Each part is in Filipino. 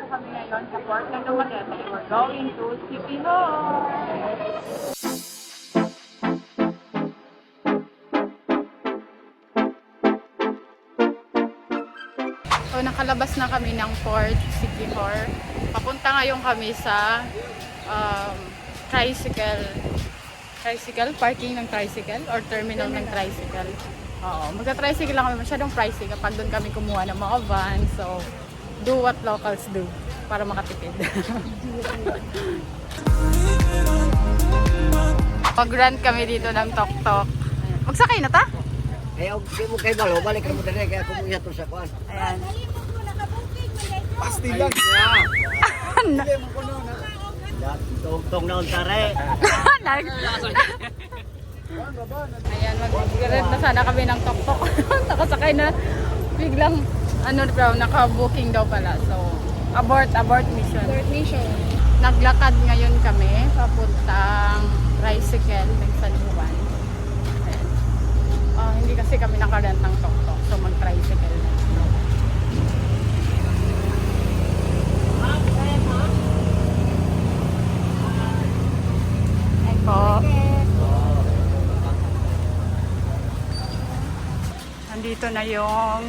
kami ngayon sa Port ng Dumaguete. We're going to City Hall. So, nakalabas na kami ng Port City Hall. Papunta ngayon kami sa parking ng tricycle or terminal ng tricycle. Oo, magta-tricycle lang kami, masyadong pricey kapag doon kami kumuha ng mga van. So, do what locals do para makatipid. Mag-rent kami dito ng tok-tok. Magsakay na ta? Kaya di mo kay Balo, balik ka mo dali kaya kumuya to sa kuan. Ayan. Pasti lang. Tong na untare. Ayan, mag-rent na sana kami ng tok-tok. Nakasakay na biglang naka-booking daw pala. So, abort mission. Naglakad ngayon kami papuntang tricycle ng San Juan. Ayan. Hindi kasi kami nakarent ng tok-tok. So, mag-tricycle na. Po. Nandito na yung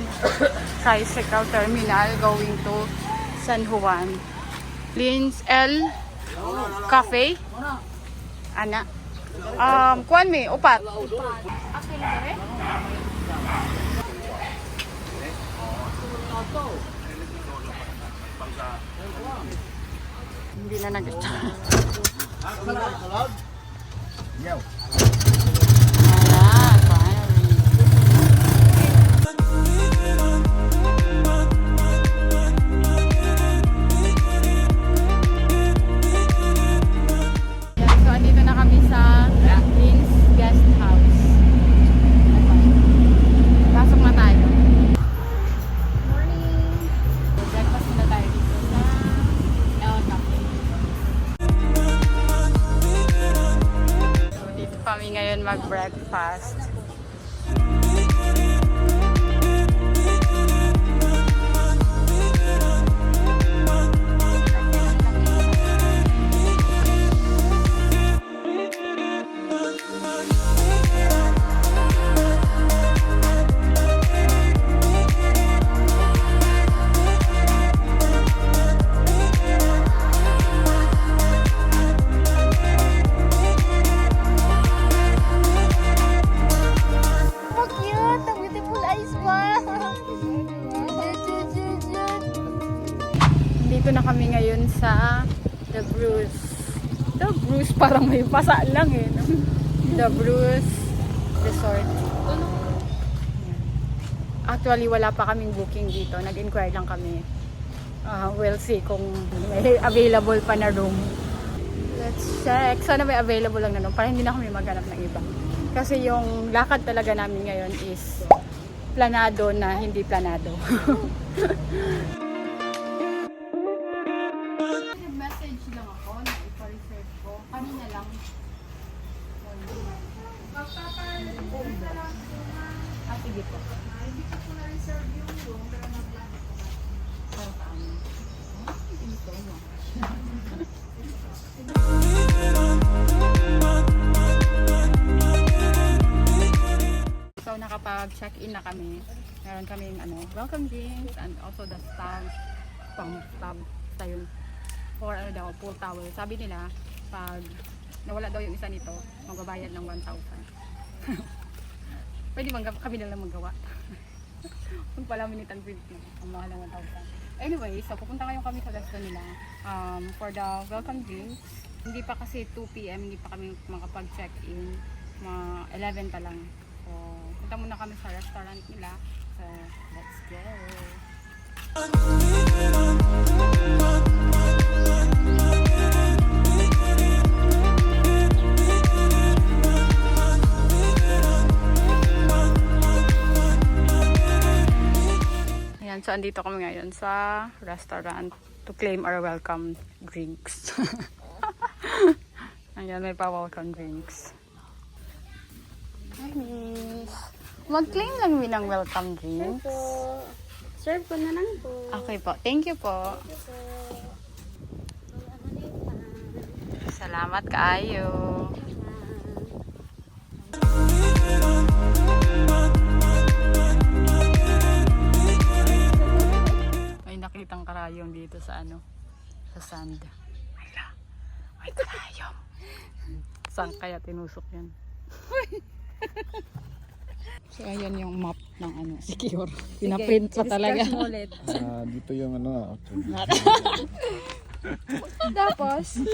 tricycle terminal going to San Juan. Lins L Cafe. Ana. Kuan mi upat. Hindi na nag-ita. Yo. Ayan, finally. So, andito na kami sa Lins Guest House. Pasok na tayo. Morning! Breakfast na tayo dito sa El Cafe. So, dito kami ngayon mag-breakfast. Dito na kami ngayon sa The Bruce. The Bruce parang may pasa lang eh. No? The Bruce Resort. Actually wala pa kaming booking dito. Nag-inquire lang kami. We'll see kung may available pa na room. Let's check. Sana may available lang na room para hindi na kami maghanap ng iba. Kasi yung lakad talaga namin ngayon is planado na hindi planado. Message lang ako na ipa-reserve ko. Kanina lang. Sige po. Hindi ko po na-reserve yung room pero nag-plan ko ba? Para paano? Ito mo. So nakapag-check-in na kami. Meron kaming welcome drinks and also the staff sa yun for pool towel. Sabi nila pag nawala daw yung isa nito, magbabayad ng 1,000. Pwede kami na lang magawa. Kung pala minitan print na, ang mahal ng 1,000. Anyway, so pupunta ngayon kami sa resto nila for the welcome drinks. Hindi pa kasi 2 PM, hindi pa kami makapag-check-in. 11 pa lang. So, punta muna kami sa restaurant nila. So, let's go! Ayan, so andito kami ngayon sa restaurant to claim our welcome drinks. Ayan, may pa-welcome drinks. Hi, miss. Mag-claim lang mi ng welcome drinks. Serve ko na lang po. Okay po. Thank you po. Thank you po. Salamat kaayo. May nakitang karayom dito sa ano, sa sand. Hala, may karayom. Saan kaya tinusok yan? So ayan yung map ng ano, secure. Pinaprint pa talaga. Dito yung ano. Okay. Tapos,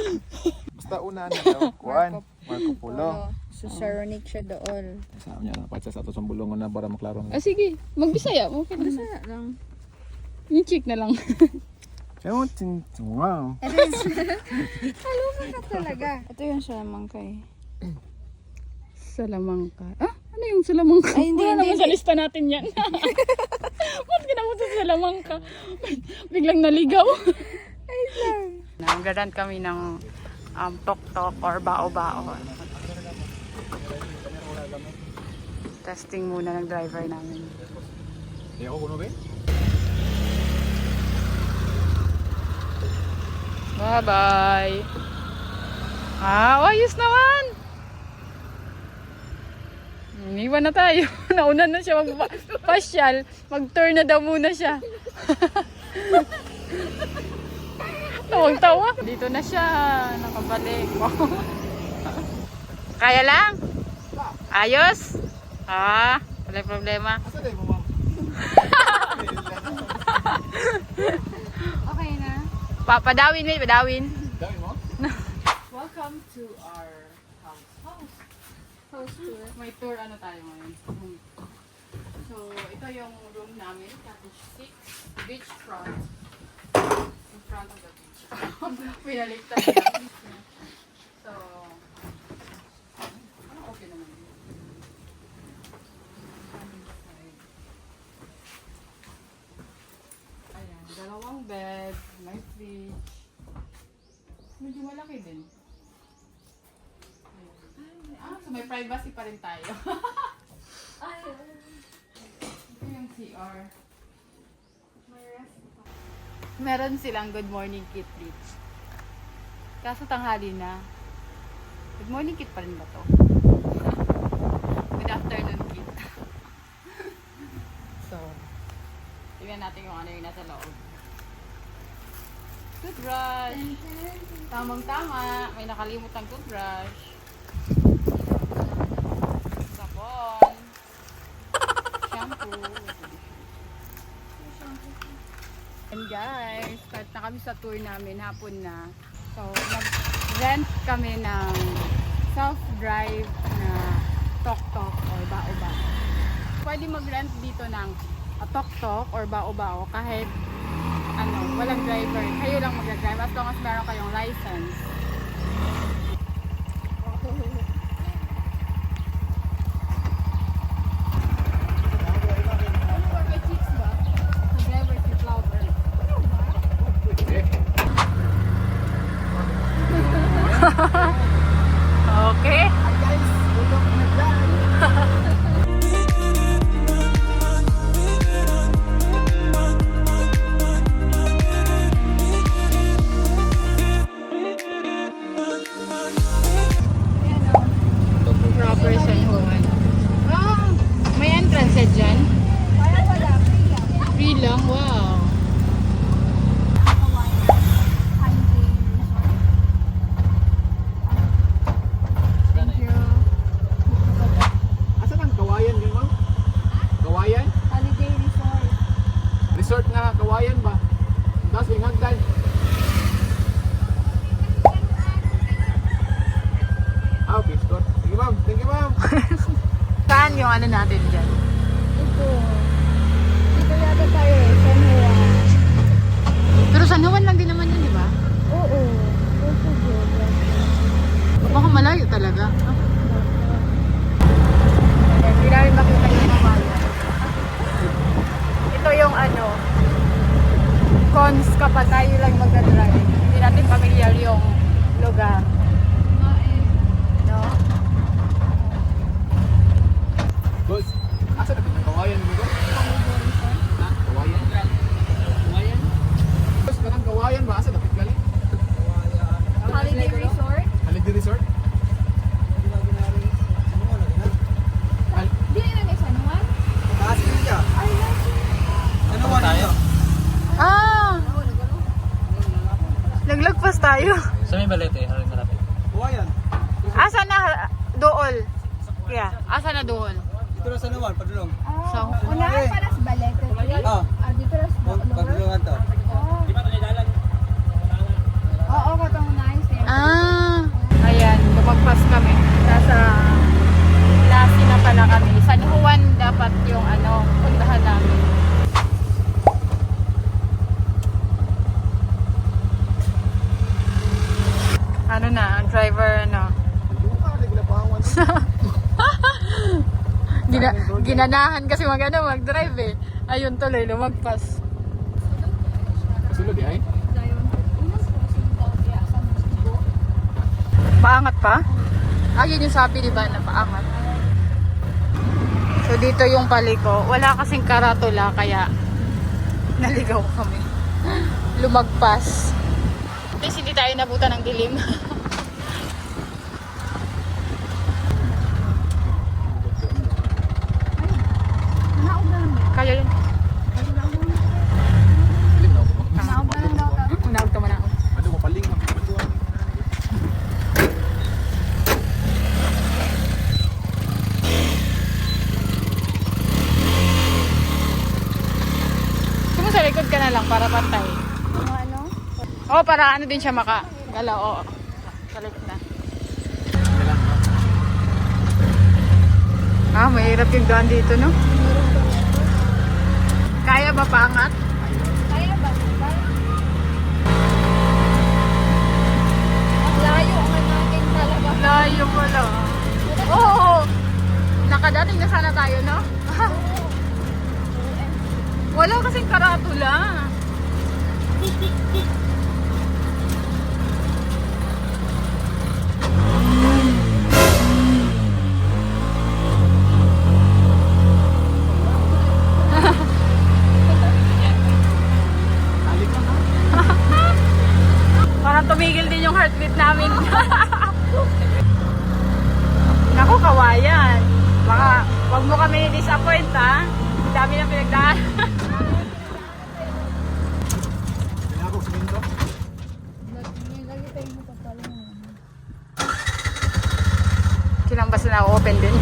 Basta una nito, Juan, Marco Polo. susaronic siya doon. Sa niya na patsa sa ato sumbulungan na para maklaro Ah, sige, magbisaya. Okay na. Masaya lang. Yung chick na lang. Kaya wow. Haluma ka talaga. Ito yung salamangka eh. Salamangka. Ah, ano yung salamangka? Ay, hindi, Wala hindi, naman sa lista natin yan. Ba't ginamot sa salamangka? Biglang naligaw. Ay lang. Nanggaran kami ng tok-tok or bao-bao. Testing muna ng driver namin. Di ako kuno ba? Bye-bye. Ah, ayos naman. Iniwan na tayo. Nauna na siya mag-pasyal. Mag-turn na daw muna siya. Tawang-tawa. Dito na siya. Nakabalik. Kaya lang? Ayos? Ah, wala problema. Asa day mo, ma'am? Okay na. Padawin eh, padawin. Dami mo? Welcome to our house. House tour. May tour ano tayo ngayon. So, ito yung room namin. Cottage 6. Beachfront. In front of the beach. Pinaliktad lang. So, okay naman. Ayan, dalawang bed, may fridge. Medyo malaki din. Ah, so may privacy pa rin tayo. Ito yung CR. Meron silang good morning kit dito. Kaso tanghali na. Good morning kit pa rin ba to? Good afternoon kit. So, tingnan natin kung ano yung nasa loob. Toothbrush. Tamang-tama. May nakalimutang toothbrush. Sabon. Shampoo. And guys, start na kami sa tour namin. Hapon na. So, nag-rent kami ng self-drive na tok-tok or bao-bao. Pwede mag-rent dito ng tok-tok or bao-bao kahit ano, walang driver. Kayo lang mag-drive as long as meron kayong license. Okay. Proper San Juan. Ah, may entrance dyan? Parang wala. Free lang, wow. Thank you. Asa nang Kawayan yun, ma'am? Kawayan? Holiday resort. Resort nga, Kawayan ba? Tapos yung hagdan. Ah, okay, Scott. Sige, ma'am. Thank you, ma'am. Saan yung ano natin dyan? Ito. Dito yata tayo eh. San Juan. Pero San Juan lang din naman yun, di ba? Oo. Ito good. Baka malayo talaga. Hindi namin makita yung mamaya. Ito yung ano, cons kapag tayo lang mag-drive. Hindi natin familiar yung lugar. No? Boss, asa na ka Kawayan mo ko? Ha? Kawayan? Kawayan? Boss, kanang Kawayan ba? Asa na galing? Holiday resort? tayo. Sa may balete, haring malapit. Kawayan. Asa na dool? Kaya. Asa na doon? Dito na sa naman, padulong. So, Unahan para sa balete. Ah, Dito na sa padulungan to. Oo, katong nice eh. Ayan, lumagpas kami. Nasa Lasi na pala kami. San Juan dapat yung puntahan namin. Ano na, ang driver ginanahan kasi mag-drive eh. Ayun tuloy, lumagpas. Kasulod eh, ay? Paangat pa? Ayun yung sabi diba na paangat. So dito yung paliko. Wala kasing karatula kaya naligaw kami. Lumagpas. Kasi hindi tayo nabutan ng dilim. Kaya yun. Lim na ako. Unawag ka manaog. Ano ko paling? Kung sa likod ka na lang para pantay. Ano? Oh, para ano din siya makagalaw. Oo. Sa likod na. Mahirap yung daan dito, no? Kaya ba paangat? Kaya ba? Ang layo nga natin talaga. Layo pala. Oo. Nakadating na sana tayo, no? Wala kasing karatula. Parang tumigil din yung heartbeat namin. Naku, kawayan. Baka wag mo kami disappoint, ha? Ang dami ng pinagdaan. Pinako sa minto. Lagi tayo mo papala. Kinambas na open din.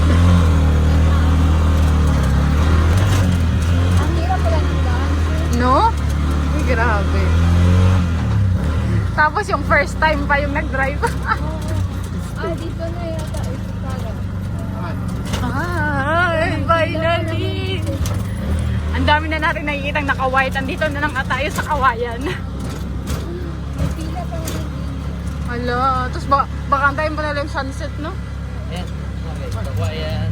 Ang hirap pala ng daan. No? Uy, grabe. Tapos yung first time pa yung nag-drive. Dito na yata. Ay, finally! Ang dami na natin nakikitang naka-white. Andito na lang tayo sa kawayan. May pila pa rin. Hala, tapos baka antayin pa nila yung sunset, no? Yes. Okay, kawayan.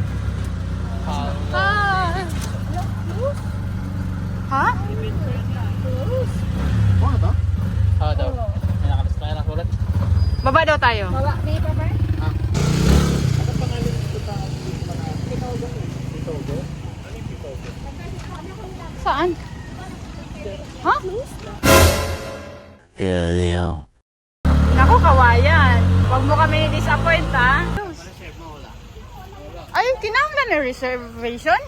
Hi! Ha? Ano to? Daw. May nakalas na nasulat. Baba daw tayo. Bawa, may pa ba? Saan? Ha? Naku, kawayan. Huwag mo kami disappoint, ha? Ay, kinahanglan na reservation?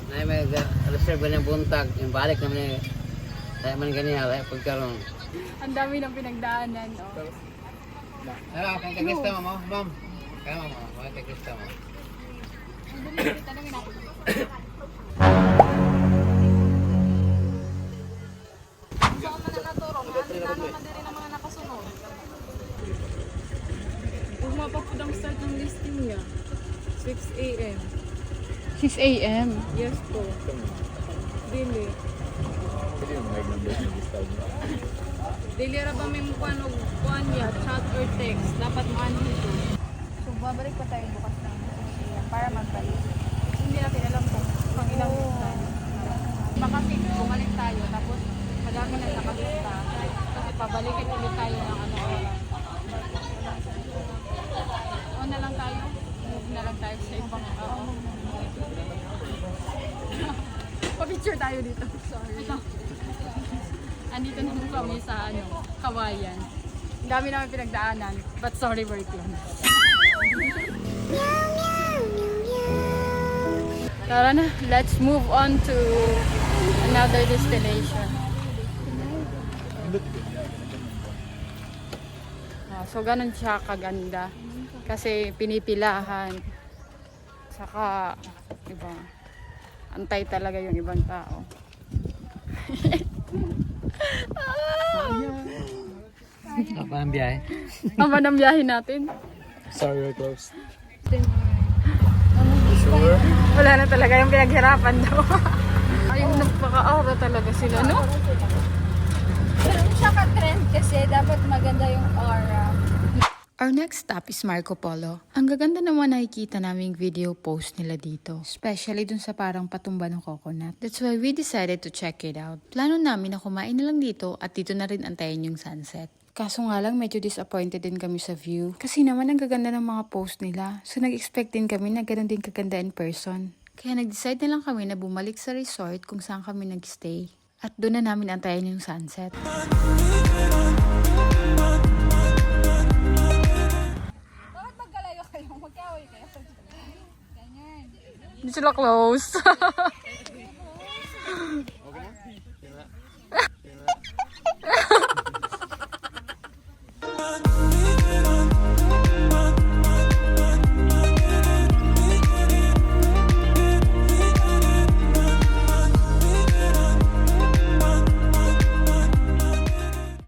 Nay may reserve na buntag, yung balik naman eh. Tayo man ganyan, ay pagkaroon. Ang dami ng pinagdaanan, oh. Ano, kung taglista mo, ma'am? Kaya mo, mga taglista mo. Tanungin natin. Mapapudang start ng listing niya. 6 a.m. 6 a.m. Yes po. Dili. Pwede yung mag ng discount. Dili ra ba may kuan og kuan niya, chat or text. Dapat mo ano ito. So, babalik pa tayo bukas ng para magbalik. Hindi natin alam kung pang ilang time. Baka kasi bumalik tayo tapos madami na nakalista. Kasi pabalikin ulit tayo ng ano oras. O na lang tayo. Move na lang tayo sa ibang pa-picture tayo dito. Sorry. Andito na po kami sa Kawayan. Ang dami namin pinagdaanan. But sorry, very close. Tara na, let's move on to another destination. So, ganun siya kaganda. Kasi pinipilahan. Saka, diba, antay talaga yung ibang tao. Apa ang biyahe? Ang ng biyahe natin. Sorry, we're close. Wala na talaga yung pinaghirapan daw. Ayun, nagpaka-aura talaga sila, no? Pero siya ka-trend kasi dapat maganda yung aura. Our next stop is Marco Polo. Ang gaganda naman nakikita naming video post nila dito. Especially dun sa parang patumba ng coconut. That's why we decided to check it out. Plano namin na kumain na lang dito at dito na rin antayin yung sunset. Kaso nga lang medyo disappointed din kami sa view. Kasi naman ang gaganda ng mga post nila. So nag-expect din kami na ganun din kaganda in person. Kaya nag-decide na lang kami na bumalik sa resort kung saan kami nag-stay. At doon na namin antayin yung sunset. Bakit magkalayo kayo? Magkaway kayo? Ganyan. Hindi sila close.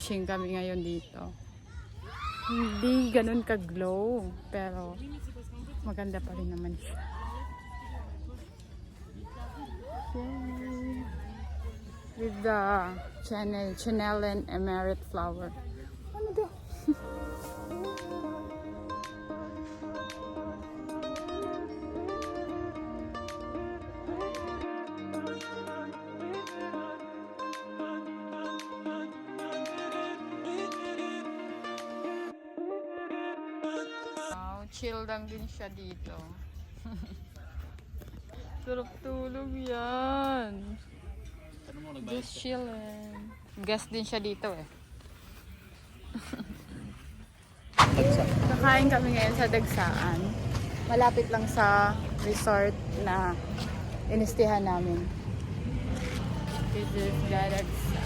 Fishing kami ngayon dito. Hindi ganun ka-glow, pero maganda pa rin naman siya. Yay. With the Chanel and Emerit flower. Ano to? Chill lang din siya dito. Sarap tulog yan. Just chillin'. Guest din siya dito eh. Kakain kami ngayon sa Dagsaan. Malapit lang sa resort na inistihan namin. This is the Dagsaan.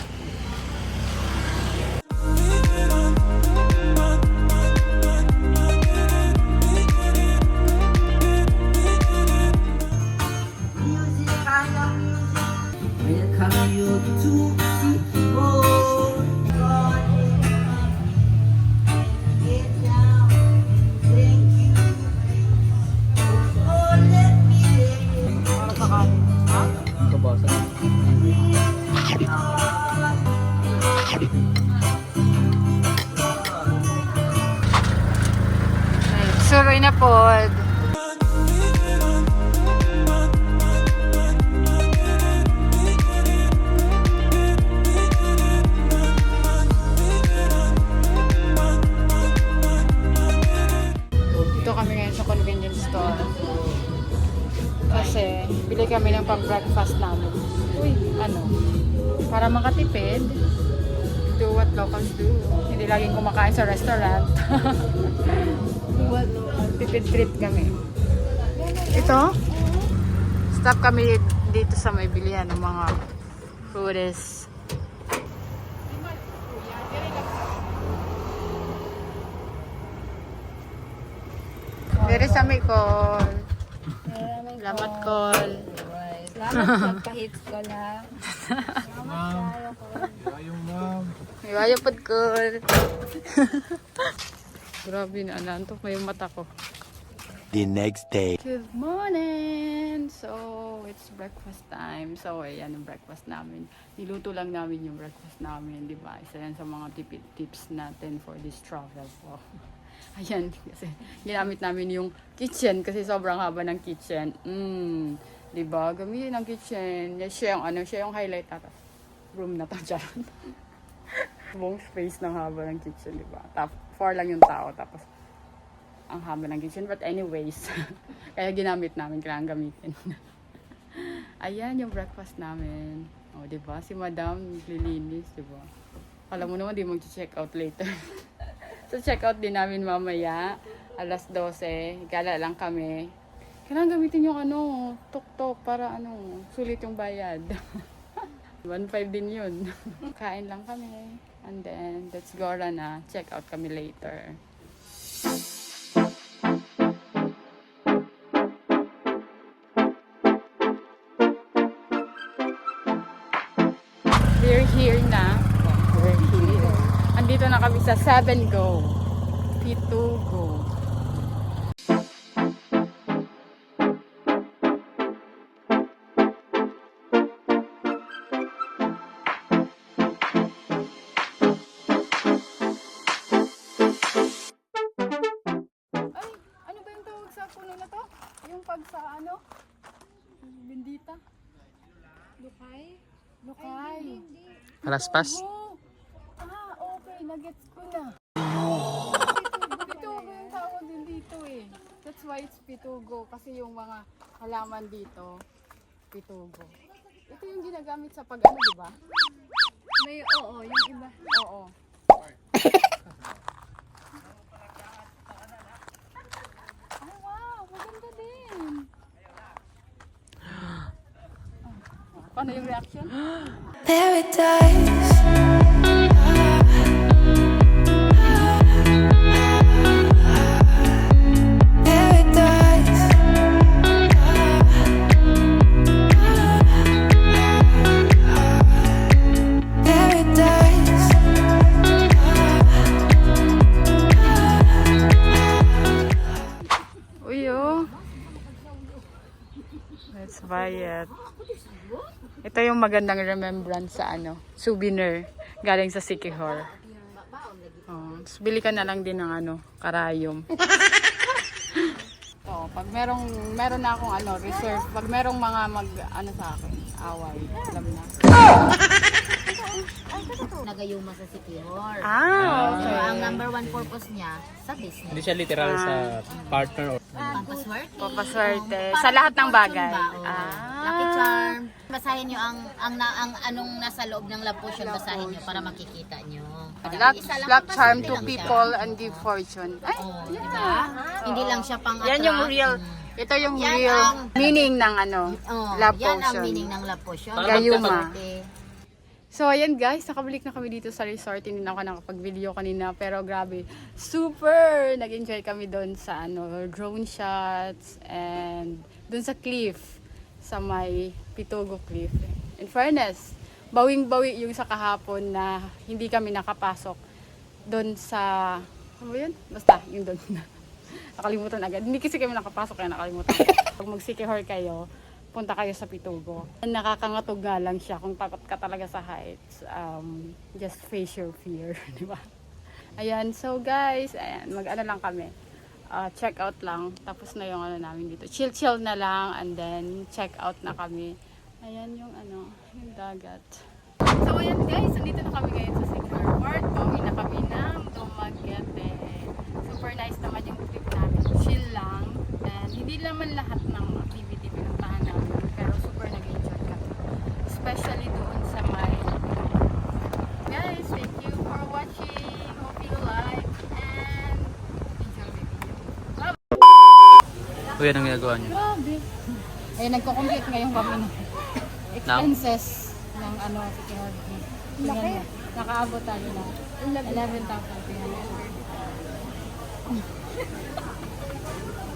Suroy na pod. Dito kami ngayon sa convenience store. Kasi bili kami ng pang-breakfast namin. Uy, ano? Para makatipid. Do what locals do. Hindi laging kumakain sa restaurant. Tipid trip kami. Ito? Stop kami dito sa may bilihan ng mga foodies. Dere sa may call. Salamat call. Salamat pagpahits ko lang. Salamat tayo. Ayong ma'am. Iwayo pod call. Grabe na, naantok na yung mata ko. The next day. Good morning! So, it's breakfast time. So, ayan yung breakfast namin. Niluto lang namin yung breakfast namin, di ba? Isa yan sa mga tips natin for this travel. So, ayan, kasi ginamit namin yung kitchen kasi sobrang haba ng kitchen. Di ba? Gamitin ang kitchen. Siya yung highlight ata. Room na to dyan. Buong space ng haba ng kitchen, di ba? 4 lang yung tao, tapos ang haba ng kitchen. But anyways, kaya ginamit namin, kailangan gamitin. Ayan yung breakfast namin. O, diba? Si Madam lilinis, diba? Alam mo naman, di mag-check out later. So, check out din namin mamaya. Alas 12. Gala lang kami. Kailangan gamitin yung tuk-tuk para sulit yung bayad. 1.5 din yun. Kain lang kami. And then, let's go na. Check out kami later. We're here na. We're here. Andito na kami sa 7 Go. Pitugo. Ay, ano ba yung tawag sa puno na to? Yung pag sa ano? Bendita? Lukay? Lukay. Palaspas. Oh. Ah, okay. Nagets ko na. Pitugo yung tawag din dito eh. That's why it's pitugo. Kasi yung mga halaman dito, pitugo. Ito yung ginagamit sa pag-ano, di ba? May, oo, yung iba. Oo. Ay, wow. Maganda din. Paano yung reaction? Uy, oh. Let's buy it. Ito yung magandang remembrance sa ano, souvenir galing sa Siquijor. Oh, bili ka na lang din ng ano, karayom. Oh, pag meron na akong ano, reserve, pag merong mga ano sa akin, away, alam na. Nagayuma sa Siquijor. Ah, So, okay. ang number one purpose niya sa business. Hindi siya literal sa partner or Pampaswerte. Papaswerte. Oo, Sa lahat ng fortune bagay. ba? Oo. Ah. Lucky charm. Basahin niyo ang anong nasa loob ng love potion, basahin niyo para makikita niyo. Luck charm to people and give fortune. Ay, Oh, di ba? Hindi lang siya pang yan yung real, ito yung Yan real ang- meaning ng ano, Oh, love yan ang potion. meaning ng love potion. Gayuma. Pampaswerte. So, ayan guys, nakabalik na kami dito sa resort. Hindi na ako nakapag-video kanina. Pero grabe, super nag-enjoy kami doon sa ano, drone shots and doon sa cliff, sa may Pitugo Cliff. In fairness, bawing-bawi yung sa kahapon na hindi kami nakapasok doon sa, ano ba yun? Basta, yung doon. Nakalimutan agad. Hindi kasi kami nakapasok kaya nakalimutan. Pag mag-Siquijor kayo, punta kayo sa Pitugo. Nakakangatog nga lang siya kung takot ka talaga sa heights. Just face your fear, di ba? Ayan, so guys, ayan, mag-ano lang kami. Check out lang. Tapos na yung ano namin dito. Chill-chill na lang and then check out na kami. Ayan yung ano, yung dagat. So ayan guys, nandito na kami ngayon sa Siquijor Port. Pauwi na kami ng Dumaguete. Super nice naman yung trip namin. Chill lang. And hindi naman lahat ng activity pinuntahan namin. Pero super nag-enjoy kami. Especially doon sa may... Guys, thank you for watching. Hope you like and enjoy the video. Uy, anong ginagawa niyo? Grabe. Ayun, nagko-compute ngayon kami ng expenses ng ano, Siquijor. Laki. Nakaabot tayo na 11,300.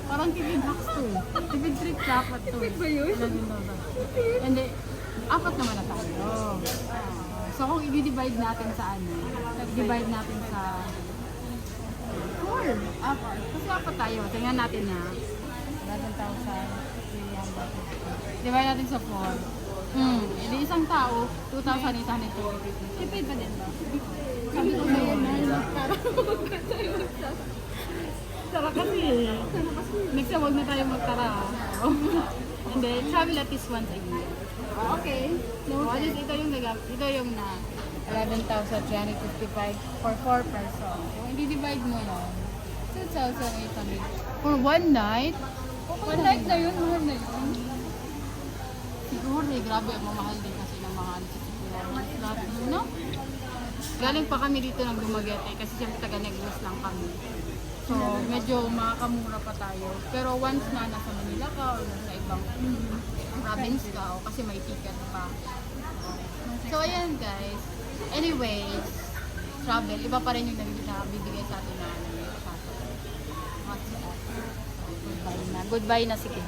Parang tipid hacks to. Tipid trip dapat to. Tipid ba yun? Hindi. Apat naman na tayo. So kung i-divide natin sa ano, divide natin sa 4. Apat. Kasi apat tayo. Tingnan natin na. 11,300. Divide natin sa 4. Hindi isang tao, 2,850. Tipid ba din ba? Sabi ko ba yan? Tara kasi. Next time, huwag na tayo magtara. And then, travel at least once a year. Okay. So, at least ito yung na 11,355 for 4 person. Kung i-divide mo yun, 2,800. For one night? One night na yun, mahal na yun. Siguro eh, grabe ang mamahal din kasi ng mga ano sa Siquijor. Grabe, no? Galing pa kami dito ng Dumaguete kasi siyempre taga-Negros lang kami. So, medyo makakamura pa tayo. Pero once na nasa Manila ka o nasa ibang province ka o kasi may ticket pa, So, ayan guys. Anyways, travel, iba pa rin yung nabibigay sa atin na ano. Goodbye na. Goodbye na si Kim.